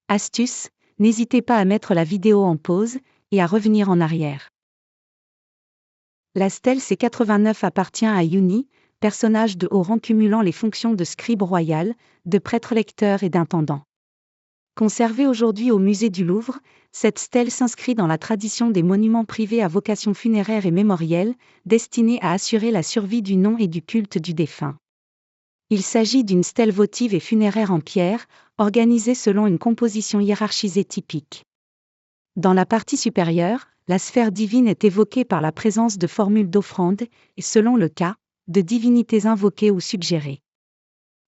Astuce, n'hésitez pas à mettre la vidéo en pause et à revenir en arrière. La stèle C89 appartient à Yuni, personnage de haut rang cumulant les fonctions de scribe royal, de prêtre-lecteur et d'intendant. Conservée aujourd'hui au musée du Louvre, cette stèle s'inscrit dans la tradition des monuments privés à vocation funéraire et mémorielle, destinés à assurer la survie du nom et du culte du défunt. Il s'agit d'une stèle votive et funéraire en pierre, organisée selon une composition hiérarchisée typique. Dans la partie supérieure, la sphère divine est évoquée par la présence de formules d'offrande, et selon le cas, de divinités invoquées ou suggérées.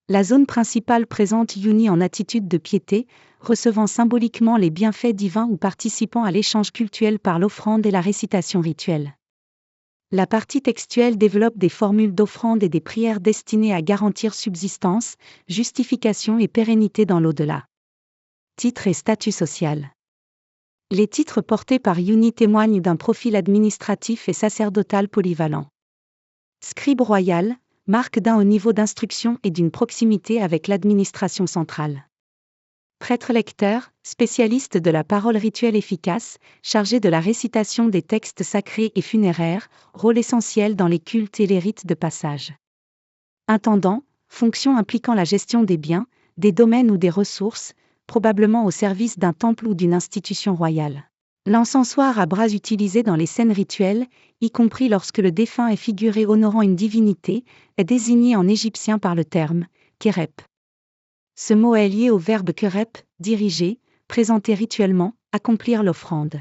La zone principale présente Yuni en attitude de piété, recevant symboliquement les bienfaits divins ou participant à l'échange cultuel par l'offrande et la récitation rituelle. La partie textuelle développe des formules d'offrande et des prières destinées à garantir subsistance, justification et pérennité dans l'au-delà. Titre et statut social. Les titres portés par Yuni témoignent d'un profil administratif et sacerdotal polyvalent. Scribe royal, marque d'un haut niveau d'instruction et d'une proximité avec l'administration centrale. Prêtre-lecteur, spécialiste de la parole rituelle efficace, chargé de la récitation des textes sacrés et funéraires, rôle essentiel dans les cultes et les rites de passage. Intendant, fonction impliquant la gestion des biens, des domaines ou des ressources, probablement au service d'un temple ou d'une institution royale. L'encensoir à bras utilisé dans les scènes rituelles, y compris lorsque le défunt est figuré honorant une divinité, est désigné en égyptien par le terme kerep. Ce mot est lié au verbe kerep, diriger, présenter rituellement, accomplir l'offrande.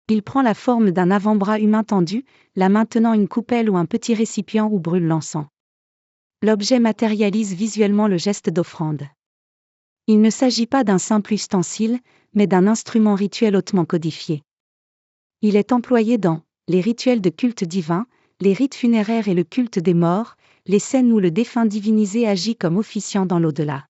Il prend la forme d'un avant-bras humain tendu, la main tenant une coupelle ou un petit récipient où brûle l'encens. L'objet matérialise visuellement le geste d'offrande. Il ne s'agit pas d'un simple ustensile, mais d'un instrument rituel hautement codifié. Il est employé dans les rituels de culte divin, les rites funéraires et le culte des morts, les scènes où le défunt divinisé agit comme officiant dans l'au-delà.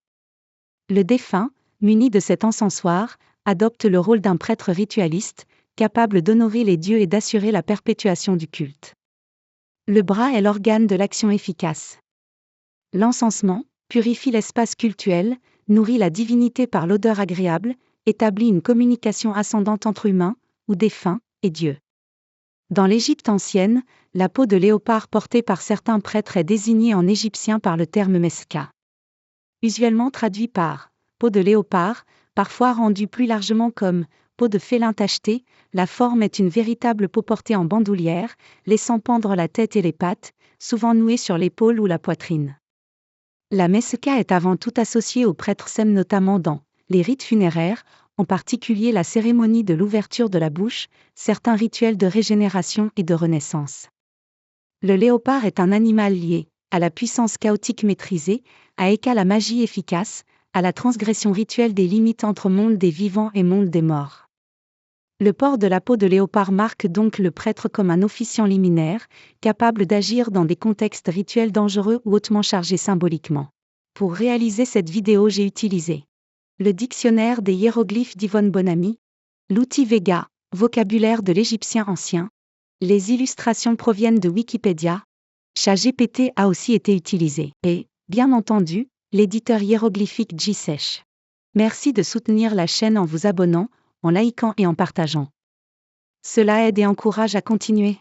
Le défunt, muni de cet encensoir, adopte le rôle d'un prêtre ritualiste, capable d'honorer les dieux et d'assurer la perpétuation du culte. Le bras est l'organe de l'action efficace. L'encensement purifie l'espace cultuel, nourrit la divinité par l'odeur agréable, établit une communication ascendante entre humains, ou défunts, et Dieu. Dans l'Égypte ancienne, la peau de léopard portée par certains prêtres est désignée en égyptien par le terme meska. Usuellement traduit par peau de léopard, parfois rendu plus largement comme peau de félin tacheté, la forme est une véritable peau portée en bandoulière, laissant pendre la tête et les pattes, souvent nouée sur l'épaule ou la poitrine. La meska est avant tout associée aux prêtres sem notamment dans les rites funéraires, en particulier la cérémonie de l'ouverture de la bouche, certains rituels de régénération et de renaissance. Le léopard est un animal lié à la puissance chaotique maîtrisée, à la magie efficace, à la transgression rituelle des limites entre monde des vivants et monde des morts. Le port de la peau de léopard marque donc le prêtre comme un officiant liminaire, capable d'agir dans des contextes rituels dangereux ou hautement chargés symboliquement. Pour réaliser cette vidéo, j'ai utilisé le dictionnaire des hiéroglyphes d'Yvonne Bonamy, l'outil Vega, vocabulaire de l'égyptien ancien. Les illustrations proviennent de Wikipédia. ChatGPT a aussi été utilisé. Et, bien entendu, l'éditeur hiéroglyphique G-Sesh. Merci de soutenir la chaîne en vous abonnant, en likant et en partageant. Cela aide et encourage à continuer.